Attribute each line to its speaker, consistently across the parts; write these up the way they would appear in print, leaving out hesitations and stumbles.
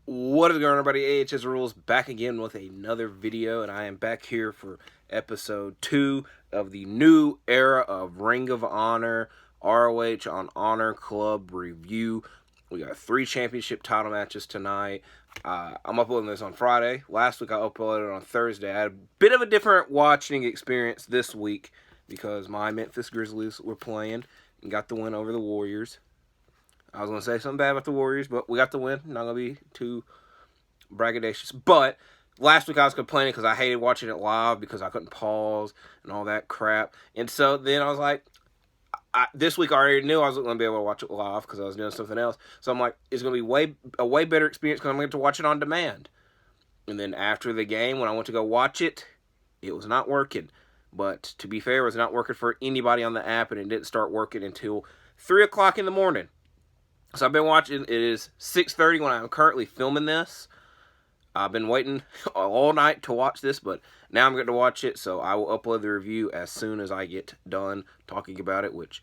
Speaker 1: What is going on, everybody? AHS Rules back again with another video, and I am back here for episode 2 of the new era of Ring of Honor ROH on Honor Club review. We got 3 championship title matches tonight. I'm uploading this on Friday. Last week I uploaded it on Thursday. I had a bit of a different watching experience this week because my Memphis Grizzlies were playing and got the win over the Warriors. I was going to say something bad about the Warriors, but we got the win. Not going to be too braggadocious. But last week I was complaining because I hated watching it live because I couldn't pause and all that crap. And so then I was like, this week I already knew I wasn't going to be able to watch it live because I was doing something else. So I'm like, it's going to be a way better experience because I'm going to get to watch it on demand. And then after the game, when I went to go watch it, it was not working. But to be fair, it was not working for anybody on the app, and it didn't start working until 3 o'clock in the morning. So I've been watching. It is 6:30 when I'm currently filming this. I've been waiting all night to watch this, but now I'm going to watch it, so I will upload the review as soon as I get done talking about it, which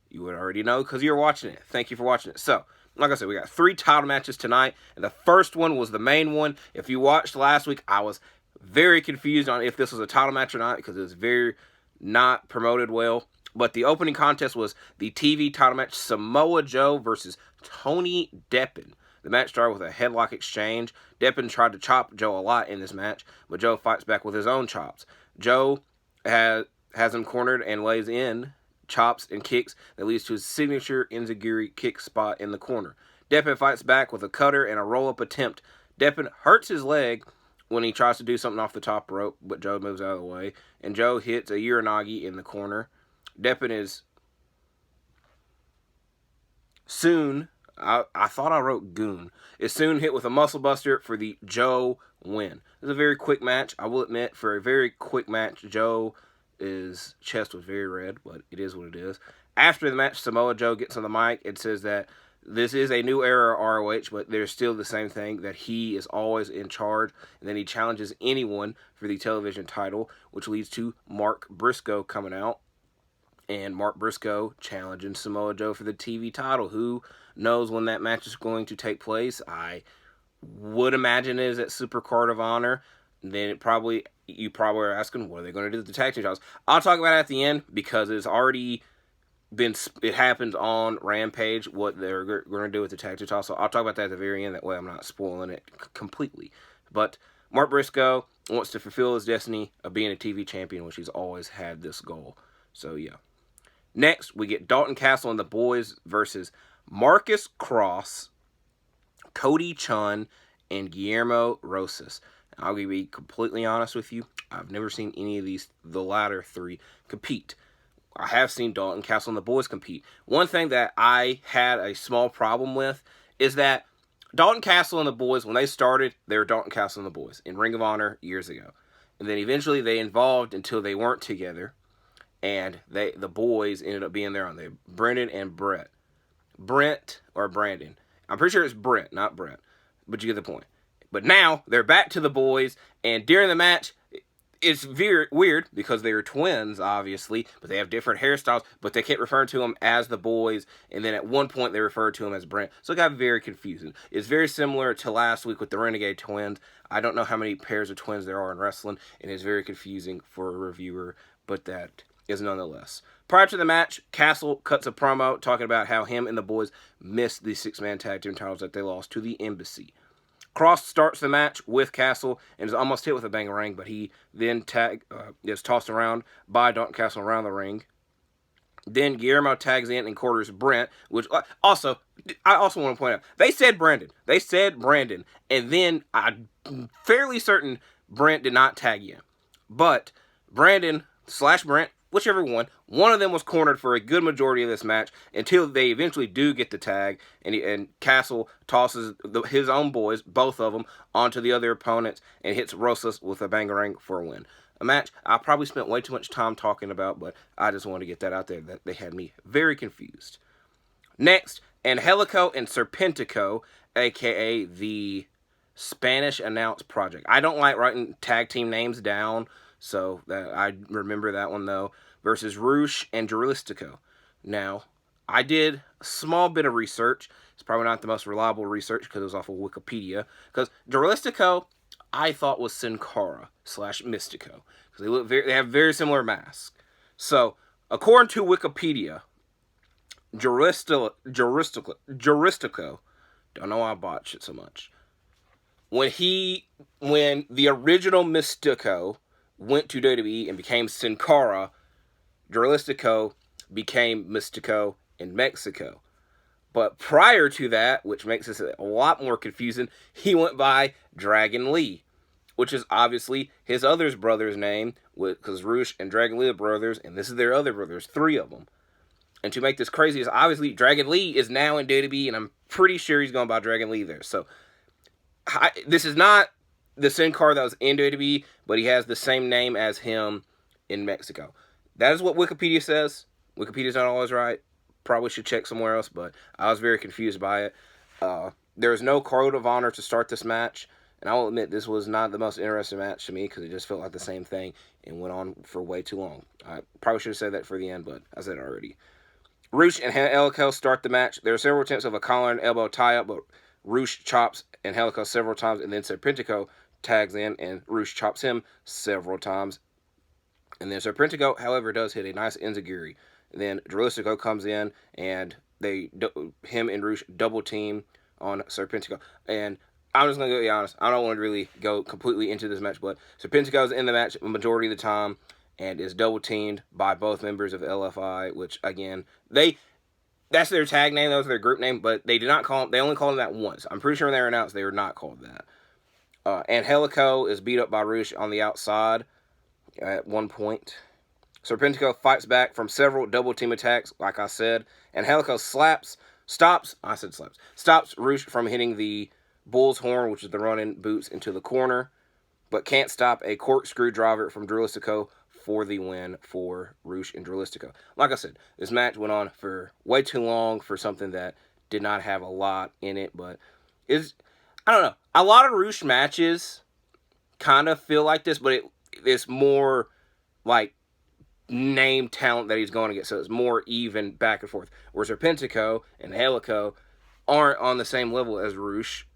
Speaker 1: you would already know because you're watching it. Thank you for watching it. So, like I said, we got 3 title matches tonight, and the first one was the main one. If you watched last week, I was very confused on if this was a title match or not because it was very not promoted well. But the opening contest was the TV title match, Samoa Joe versus Tony Deppen. The match started with a headlock exchange. Deppen tried to chop Joe a lot in this match, but Joe fights back with his own chops. Joe has him cornered and lays in chops and kicks that leads to his signature enziguri kick spot in the corner. Deppen fights back with a cutter and a roll-up attempt. Deppen hurts his leg when he tries to do something off the top rope, but Joe moves out of the way, and Joe hits a uranagi in the corner. Deppen is soon, I thought I wrote goon, is soon hit with a muscle buster for the Joe win. It was a very quick match. I will admit, for a very quick match, Joe's chest was very red, but it is what it is. After the match, Samoa Joe gets on the mic and says that this is a new era of ROH, but there's still the same thing, that he is always in charge, and then he challenges anyone for the television title, which leads to Mark Briscoe coming out. And Mark Briscoe challenging Samoa Joe for the TV title. Who knows when that match is going to take place? I would imagine it is at Super Card of Honor. Then you probably are asking, what are they going to do with the tag team titles? I'll talk about it at the end because it's already been, it happens on Rampage, what they're going to do with the tag team titles. So I'll talk about that at the very end. That way I'm not spoiling it completely. But Mark Briscoe wants to fulfill his destiny of being a TV champion, which he's always had this goal. So yeah. Next, we get Dalton Castle and the Boys versus Marcus Cross, Cody Chun, and Guillermo Rosas. I'll be completely honest with you. I've never seen any of the latter 3, compete. I have seen Dalton Castle and the Boys compete. One thing that I had a small problem with is that Dalton Castle and the Boys, when they started, they were Dalton Castle and the Boys in Ring of Honor years ago. And then eventually they evolved until they weren't together. And the boys ended up being there on there. Brendan and Brett. Brent or Brandon. I'm pretty sure it's Brent, not Brett. But you get the point. But now, they're back to the boys. And during the match, it's very weird because they're twins, obviously. But they have different hairstyles. But they kept referring to them as the boys. And then at one point, they referred to them as Brent. So it got very confusing. It's very similar to last week with the Renegade Twins. I don't know how many pairs of twins there are in wrestling. And it's very confusing for a reviewer. But that is nonetheless. Prior to the match, Castle cuts a promo talking about how him and the boys missed the 6-man tag team titles that they lost to the Embassy. Cross starts the match with Castle and is almost hit with a bang-a-ring, but he then is tossed around by Dalton Castle around the ring. Then Guillermo tags in and quarters Brent, which I also want to point out, they said Brandon. They said Brandon, and then I'm fairly certain Brent did not tag in. But Brandon / Brent, whichever one of them was cornered for a good majority of this match until they eventually do get the tag, and Castle tosses his own boys, both of them, onto the other opponents and hits Rosas with a bang-a-ring for a win. A match I probably spent way too much time talking about, but I just wanted to get that out there, that they had me very confused. Next, Angelico and Serpentico, a.k.a. the Spanish Announce Project. I don't like writing tag team names down, so I remember that one, though, versus Roosh and Juristico. Now, I did a small bit of research. It's probably not the most reliable research because it was off of Wikipedia. Because Dralistico, I thought was Sin Cara / Mystico. Because they have very similar masks. So, according to Wikipedia, Dralistico, don't know why I botched it so much. When the original Mystico went to WWE and became Sin Cara, Dralistico became Mystico in Mexico. But prior to that, which makes this a lot more confusing, he went by Dragon Lee, which is obviously his other brother's name, because Rush and Dragon Lee are brothers, and this is their other brothers, 3 of them. And to make this crazy is obviously Dragon Lee is now in WWE, and I'm pretty sure he's going by Dragon Lee there. So this is not the Sin Cara that was in WWE, but he has the same name as him in Mexico. That is what Wikipedia says. Wikipedia's not always right. Probably should check somewhere else, but I was very confused by it. There is no code of honor to start this match, and I will admit this was not the most interesting match to me because it just felt like the same thing and went on for way too long. I probably should have said that for the end, but I said it already. Rush and Helico start the match. There are several attempts of a collar and elbow tie-up, but Rush chops and Helico several times, and then Serpentico tags in, and Rush chops him several times. And then Serpentico, however, does hit a nice enziguri. Then Dralistico comes in, and him and Rush double team on Serpentico. And I'm just going to be honest, I don't want to really go completely into this match, but Serpentico is in the match a majority of the time, and is double teamed by both members of LFI, which again, that's their tag name, that was their group name, but they only called him that once. I'm pretty sure they were announced they were not called that. And Helico is beat up by Rush on the outside at one point. Serpentico fights back from several double team attacks, like I said, and Helico stops Rush from hitting the bull's horn, which is the running boots, into the corner, but can't stop a corkscrew driver from Dralistico for the win for Rush and Dralistico. Like I said, this match went on for way too long for something that did not have a lot in it, but I don't know. A lot of Rush matches kind of feel like this, but it's more like name talent that he's going to get, so it's more even back and forth. Whereas Serpentico and Helico aren't on the same level as Rush,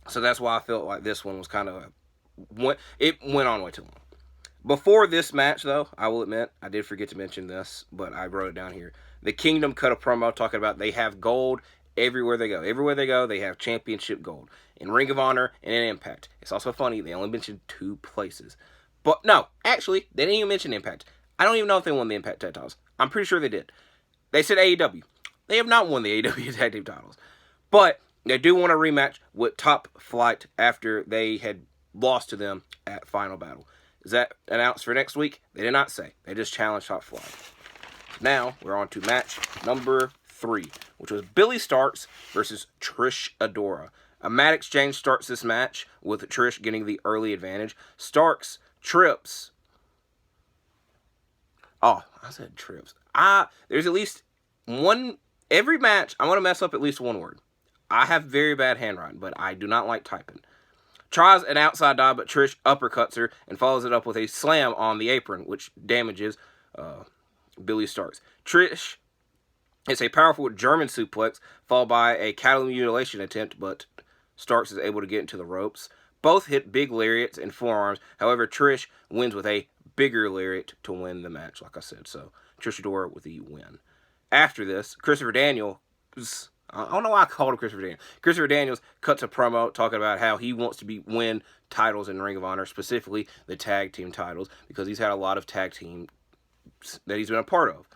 Speaker 1: so that's why I felt like this one was kind of it went on way too long. Before this match, though, I will admit, I did forget to mention this, but I wrote it down here. The Kingdom cut a promo talking about they have gold everywhere they go. Everywhere they go, they have championship gold. In Ring of Honor and in Impact. It's also funny, they only mentioned 2 places. But no, actually, they didn't even mention Impact. I don't even know if they won the Impact tag titles. I'm pretty sure they did. They said AEW. They have not won the AEW tag team titles. But they do want a rematch with Top Flight after they had lost to them at Final Battle. Is that announced for next week? They did not say. They just challenged Top Flight. Now, we're on to match number 3, which was Billie Starkz versus Trish Adora. A mat exchange starts this match with Trish getting the early advantage. Starkz trips. Oh, I said trips. There's at least one. Every match, I want to mess up at least one word. I have very bad handwriting, but I do not like typing. Tries an outside dive, but Trish uppercuts her and follows it up with a slam on the apron, which damages Billie Starkz. Trish hits a powerful German suplex, followed by a cattle mutilation attempt, but Starkz is able to get into the ropes. Both hit big lariats and forearms. However, Trish wins with a bigger lariat to win the match, like I said. So, Trish Adora with the win. After this, Christopher Daniels, I don't know why I called him Christopher Daniels. Christopher Daniels cuts a promo talking about how he wants to win titles in Ring of Honor, specifically the tag team titles, because he's had a lot of tag team that he's been a part of.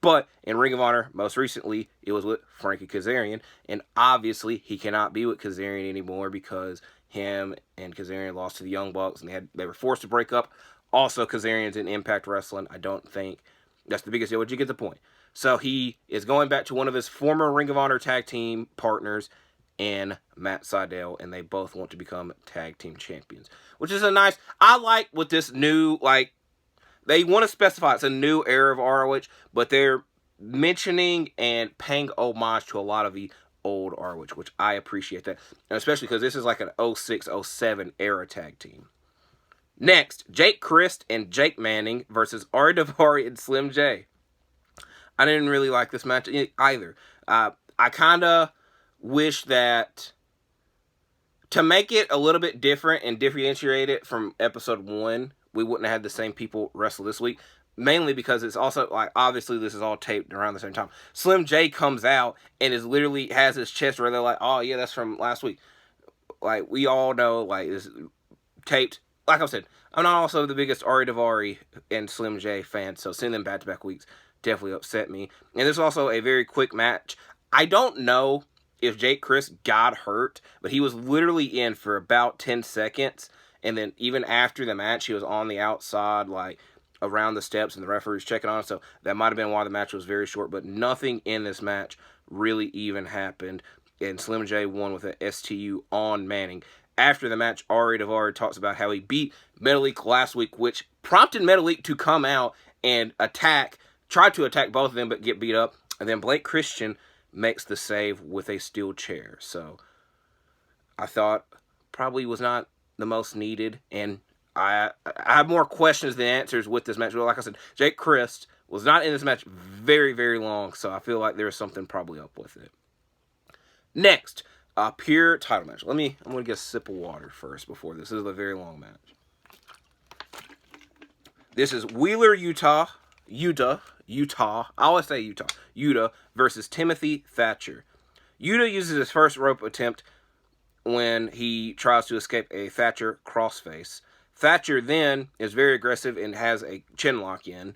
Speaker 1: But in Ring of Honor, most recently, it was with Frankie Kazarian, and obviously he cannot be with Kazarian anymore because him and Kazarian lost to the Young Bucks, and they were forced to break up. Also, Kazarian's in Impact Wrestling. I don't think that's the biggest deal, but you get the point. So he is going back to one of his former Ring of Honor tag team partners in Matt Sydal, and they both want to become tag team champions, which is I like with this new, they want to specify it's a new era of ROH, but they're mentioning and paying homage to a lot of the old ROH, which I appreciate that, and especially because this is like an 06-07 era tag team. Next, Jake Crist and Jake Manning versus Ari Daivari and Slim J. I didn't really like this match either. I kind of wish that, to make it a little bit different and differentiate it from episode 1, we wouldn't have had the same people wrestle this week. Mainly because it's also, like, obviously this is all taped around the same time. Slim J comes out and is literally has his chest where they're like, oh yeah, that's from last week. Like, we all know, like, it's taped. Like I said, I'm not also the biggest Ari Daivari and Slim J fan, so seeing them back-to-back weeks definitely upset me. And this is also a very quick match. I don't know if Jake Chris got hurt, but he was literally in for about 10 seconds. And then even after the match, he was on the outside, like, around the steps, and the referee's checking on it. So that might have been why the match was very short. But nothing in this match really even happened. And Slim J won with an STU on Manning. After the match, Ari Daivari talks about how he beat Metalik last week, which prompted Metalik to come out and try to attack both of them, but get beat up. And then Blake Christian makes the save with a steel chair. So I thought probably was not the most needed, and I have more questions than answers with this match. Well, like I said, Jake Christ was not in this match very, very long, so I feel like there's something probably up with it. Next, Pure title match. I'm going to get a sip of water first before this. This is a very long match. This is Wheeler Yuta. I always say Yuta versus Timothy Thatcher. Yuta uses his first rope attempt when he tries to escape a Thatcher crossface. Thatcher then is very aggressive and has a chin lock in.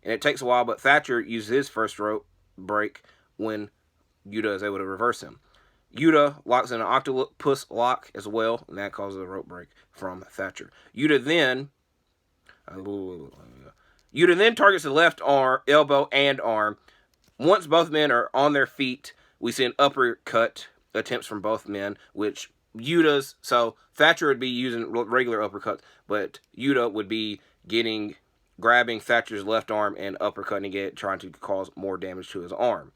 Speaker 1: And it takes a while, but Thatcher uses his first rope break when Yuta is able to reverse him. Yuta locks in an octopus lock as well, and that causes a rope break from Thatcher. Yuta then targets the left arm, elbow, and arm. Once both men are on their feet, we see an uppercut attempts from both men, which so Thatcher would be using regular uppercuts, but Yuta would be grabbing Thatcher's left arm and uppercutting it, trying to cause more damage to his arm.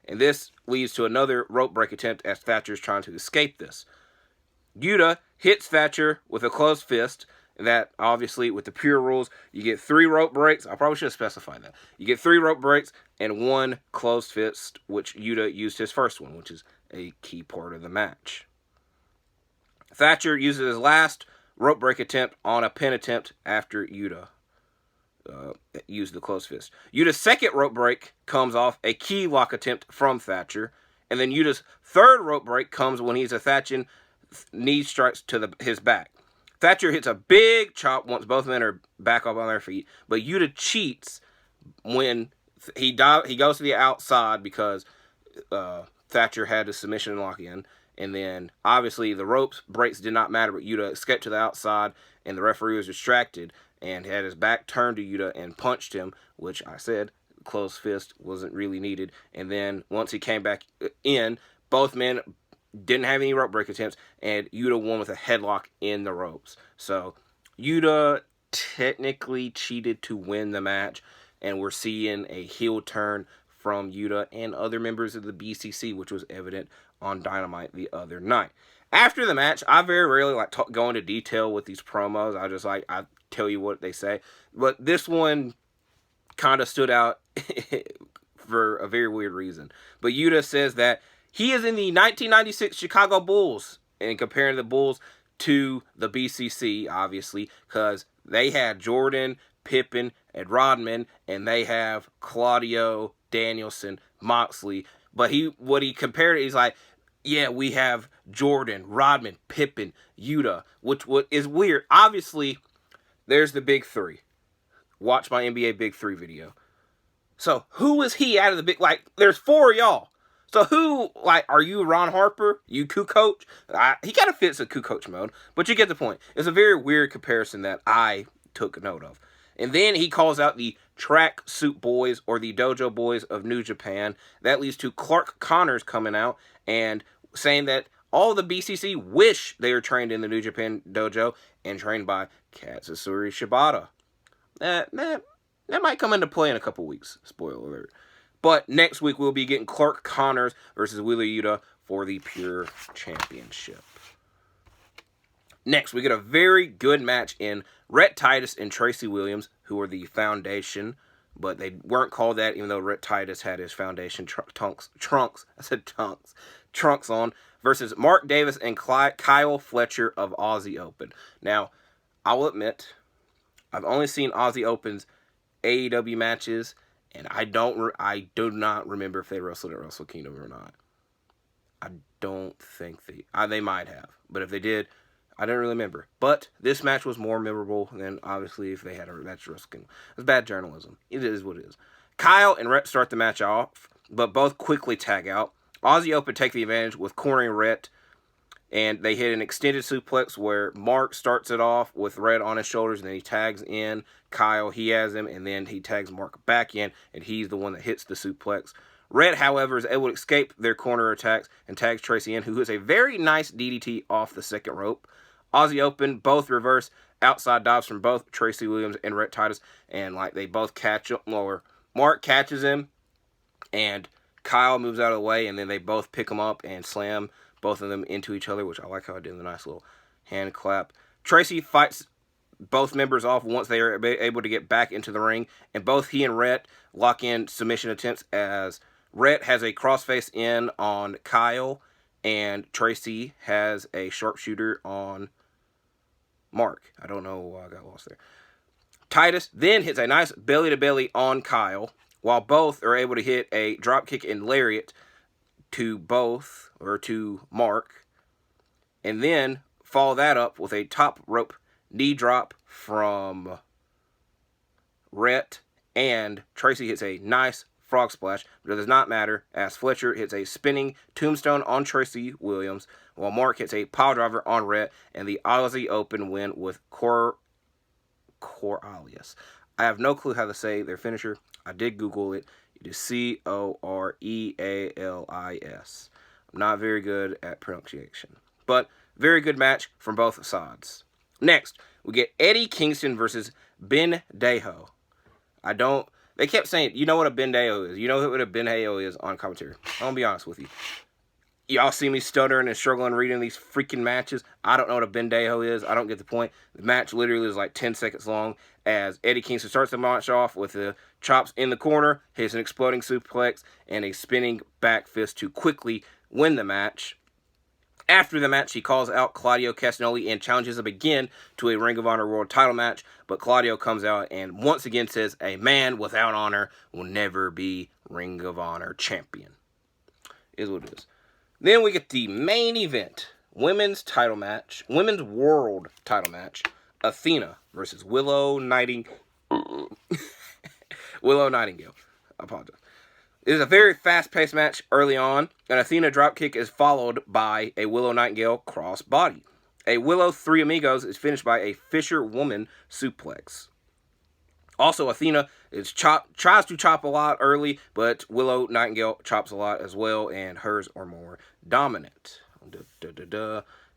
Speaker 1: And this leads to another rope break attempt as Thatcher is trying to escape this. Yuta hits Thatcher with a closed fist. That, obviously, with the Pure rules, you get 3 rope breaks. I probably should have specified that. You get 3 rope breaks and 1 closed fist, which Yuta used his first one, which is a key part of the match. Thatcher uses his last rope break attempt on a pin attempt after Yuta used the closed fist. Yuta's second rope break comes off a key lock attempt from Thatcher, and then Yuta's third rope break comes when he's attaching knee strikes to his back. Thatcher hits a big chop once both men are back up on their feet, but Yuta cheats when he goes to the outside because Thatcher had a submission lock in, and then obviously the ropes breaks did not matter, but Yuta escaped to the outside, and the referee was distracted and had his back turned to Yuta and punched him, which I said closed fist wasn't really needed. And then once he came back in, both men didn't have any rope break attempts, and Yuta won with a headlock in the ropes. So Yuta technically cheated to win the match, and we're seeing a heel turn from Yuta and other members of the BCC, which was evident on Dynamite the other night. After the match, I very rarely go into detail with these promos. I tell you what they say. But this one kind of stood out for a very weird reason. But Yuta says that he is in the 1996 Chicago Bulls, and comparing the Bulls to the BCC, obviously, because they had Jordan, Pippen, and Rodman, and they have Claudio, Danielson, Moxley. But what he compared it, he's like, yeah, we have Jordan, Rodman, Pippen, Yuta, which is weird. Obviously, there's the big 3. Watch my NBA Big 3 video. So, who is he out of the big, there's 4 of y'all. So who, are you Ron Harper? You Kukoc? He kind of fits a Kukoc mode, but you get the point. It's a very weird comparison that I took note of. And then he calls out the Track Suit Boys, or the Dojo Boys of New Japan. That leads to Clark Connors coming out and saying that all the BCC wish they were trained in the New Japan Dojo and trained by Katsuyori Shibata. That might come into play in a couple weeks. Spoiler alert. But next week we'll be getting Clark Connors versus Wheeler Yuta for the Pure Championship. Next, we get a very good match in Rhett Titus and Tracy Williams, who are the Foundation, but they weren't called that, even though Rhett Titus had his Foundation trunks. I said tongues. trunks on, versus Mark Davis and Kyle Fletcher of Aussie Open. Now, I will admit, I've only seen Aussie Open's AEW matches, and I do not remember if they wrestled at Wrestle Kingdom or not. I don't think they might have, but if they did, I don't really remember. But this match was more memorable than, obviously, if they had a match at Wrestle Kingdom. It's bad journalism. It is what it is. Kyle and Rhett start the match off, but both quickly tag out. Aussie Open take the advantage with cornering Rhett, and they hit an extended suplex where Mark starts it off with Rhett on his shoulders, and then he tags in Kyle. He has him, and then he tags Mark back in, and he's the one that hits the suplex. Rhett, however, is able to escape their corner attacks and tags Tracy in, who hits a very nice DDT off the second rope. Aussie Open both reverse outside dives from both Tracy Williams and Rhett Titus, and they both catch him, or Mark catches him, and Kyle moves out of the way, and then they both pick him up and slam both of them into each other, which I like how I did the nice little hand clap. Tracy fights both members off once they are able to get back into the ring, and both he and Rhett lock in submission attempts as Rhett has a crossface in on Kyle, and Tracy has a sharpshooter on Mark. I don't know why I got lost there. Titus then hits a nice belly-to-belly on Kyle, while both are able to hit a dropkick and lariat to Mark, and then follow that up with a top rope knee drop from Rhett, and Tracy hits a nice frog splash, but it does not matter as Fletcher hits a spinning tombstone on Tracy Williams, while Mark hits a pile driver on Rhett, and the Aussie Open win with Coralius. I have no clue how to say their finisher. I did Google it. It is Corealis. I'm not very good at pronunciation, but very good match from both sides. Next, we get Eddie Kingston versus Ben Dejo. They kept saying, you know what a Ben Dejo is. You know what a Ben Dejo is on commentary. I'm going to be honest with you. Y'all see me stuttering and struggling reading these freaking matches. I don't know what a Ben Dejo is. I don't get the point. The match literally is 10 seconds long as Eddie Kingston starts the match off with the chops in the corner, hits an exploding suplex, and a spinning back fist to quickly win the match. After the match, he calls out Claudio Castagnoli and challenges him again to a Ring of Honor World title match, but Claudio comes out and once again says, a man without honor will never be Ring of Honor champion. Is what it is. Then we get the main event, women's world title match, Athena versus Willow Nightingale. Willow Nightingale. I apologize. It is a very fast-paced match early on. An Athena dropkick is followed by a Willow Nightingale crossbody. A Willow Three Amigos is finished by a Fisher Woman suplex. Also, Athena tries to chop a lot early, but Willow Nightingale chops a lot as well, and hers are more dominant.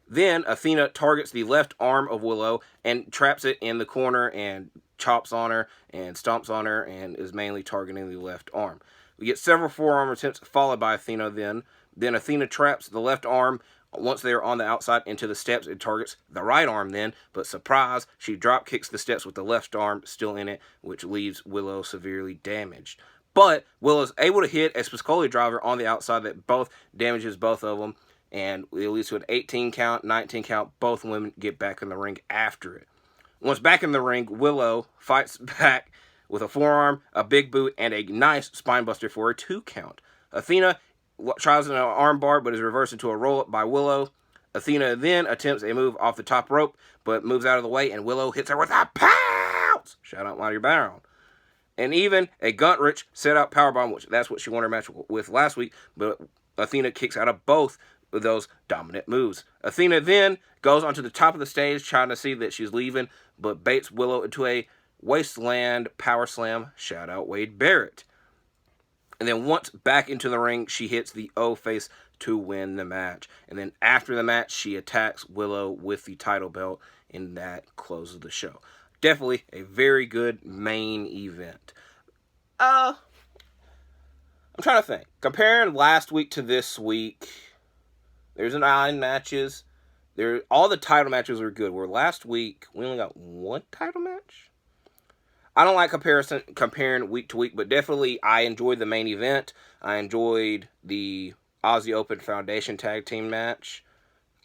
Speaker 1: Then Athena targets the left arm of Willow and traps it in the corner and chops on her and stomps on her and is mainly targeting the left arm. We get several forearm attempts followed by Athena then. Then Athena traps the left arm once they are on the outside into the steps. It targets the right arm then, but surprise, she drop kicks the steps with the left arm still in it, which leaves Willow severely damaged. But Willow's able to hit a Spicoli driver on the outside that both damages both of them, and it leads to an 18 count, 19 count. Both women get back in the ring after it. Once back in the ring, Willow fights back with a forearm, a big boot, and a nice spinebuster for a 2 count. Athena tries an armbar, but is reversed into a roll-up by Willow. Athena then attempts a move off the top rope, but moves out of the way, and Willow hits her with a pounce! Shout out Mighty Baron. And even a Guntrich set-out powerbomb, which that's what she won her match with last week, but Athena kicks out of both of those dominant moves. Athena then goes onto the top of the stage, trying to see that she's leaving, but baits Willow into a Wasteland power slam. Shout out Wade Barrett. And then once back into the ring, she hits the O-face to win the match. And then after the match, she attacks Willow with the title belt, and that closes the show. Definitely a very good main event. I'm trying to think. Comparing last week to this week, there's 9 matches. All the title matches were good. Where last week, we only got 1 title match? I don't like comparing week to week, but definitely I enjoyed the main event. I enjoyed the Aussie Open Foundation tag team match.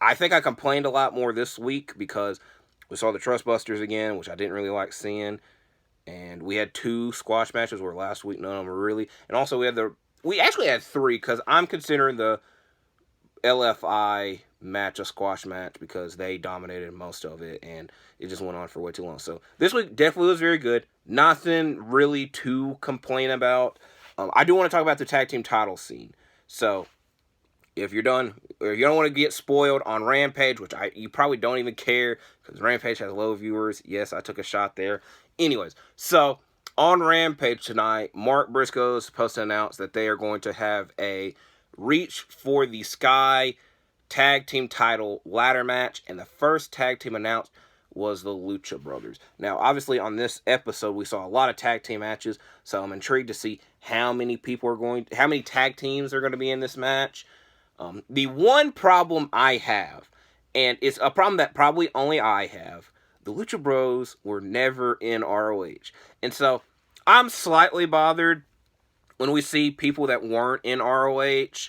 Speaker 1: I think I complained a lot more this week because we saw the Trustbusters again, which I didn't really like seeing. And we had 2 squash matches where last week none of them were really. And also we actually had 3 because I'm considering the LFI match a squash match because they dominated most of it and it just went on for way too long. So this week definitely was very good. Nothing really to complain about. I do want to talk about the tag team title scene. So if you're done, or you don't want to get spoiled on Rampage, which you probably don't even care because Rampage has low viewers. Yes, I took a shot there. Anyways, so on Rampage tonight, Mark Briscoe is supposed to announce that they are going to have a Reach for the Sky tag team title ladder match, and the first tag team announced was the Lucha Brothers. Now, obviously, on this episode, we saw a lot of tag team matches, so I'm intrigued to see how many tag teams are going to be in this match. The one problem I have, and it's a problem that probably only I have, the Lucha Bros were never in ROH. And so I'm slightly bothered when we see people that weren't in ROH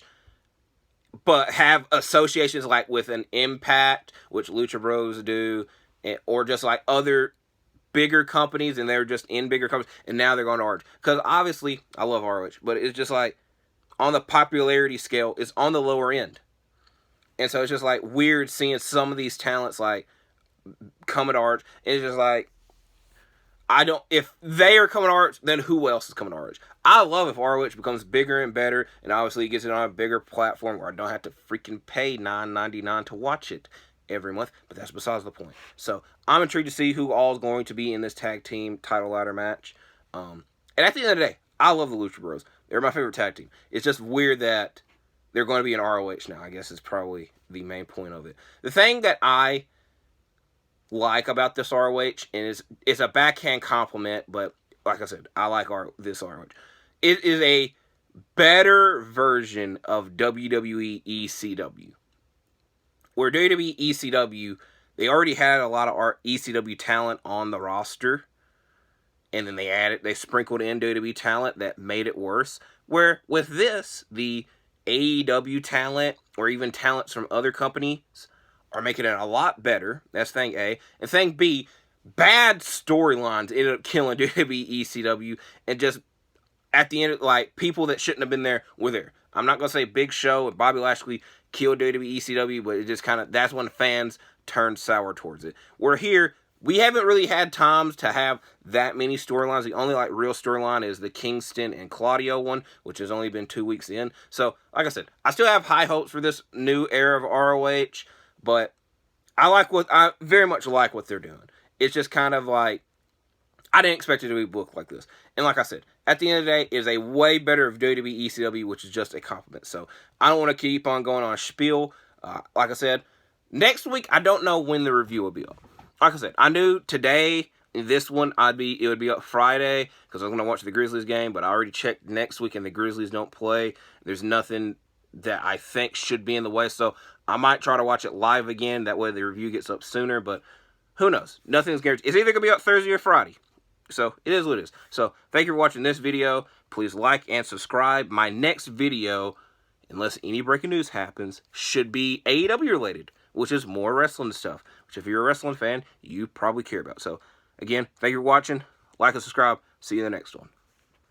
Speaker 1: but have associations like with an Impact, which Lucha Bros do, or just like other bigger companies, and they're just in bigger companies, and now they're going to ROH. Because obviously, I love ROH, but it's just like, on the popularity scale, it's on the lower end. And so it's just like weird seeing some of these talents like coming to ROH. It's just like, if they are coming to ROH, then who else is coming to ROH? I love if ROH becomes bigger and better, and obviously it gets it on a bigger platform where I don't have to freaking pay $9.99 to watch it every month, but that's besides the point. So I'm intrigued to see who all is going to be in this tag team title ladder match. And at the end of the day, I love the Lucha Bros. They're my favorite tag team. It's just weird that they're going to be in ROH now, I guess is probably the main point of it. The thing that I like about this ROH, and it's a backhand compliment, but like I said, I like this ROH. It is a better version of WWE ECW. Where WWE ECW, they already had a lot of ECW talent on the roster, and then they sprinkled in WWE talent that made it worse. Where with this, the AEW talent, or even talents from other companies, are making it a lot better. That's thing A. And thing B, bad storylines ended up killing WWE ECW, and just at the end, like, people that shouldn't have been there were there. I'm not going to say Big Show and Bobby Lashley killed WWE ECW, but it just kind of, that's when fans turned sour towards it. Where here, we haven't really had times to have that many storylines. The only like real storyline is the Kingston and Claudio one, which has only been 2 weeks in. So, like I said, I still have high hopes for this new era of ROH, but I very much like what they're doing. It's just kind of like, I didn't expect it to be booked like this. And like I said, at the end of the day, it is a way better of WWE ECW, which is just a compliment. So, I don't want to keep on going on a spiel. Like I said, next week, I don't know when the review will be up. Like I said, I knew today, this one, it would be up Friday, because I was going to watch the Grizzlies game, but I already checked next week, and the Grizzlies don't play. There's nothing that I think should be in the way, so I might try to watch it live again. That way the review gets up sooner, but who knows? Nothing's guaranteed. It's either going to be up Thursday or Friday. So, it is what it is. So, thank you for watching this video. Please like and subscribe. My next video, unless any breaking news happens, should be AEW related, which is more wrestling stuff, which if you're a wrestling fan, you probably care about. So, again, thank you for watching. Like and subscribe. See you in the next one.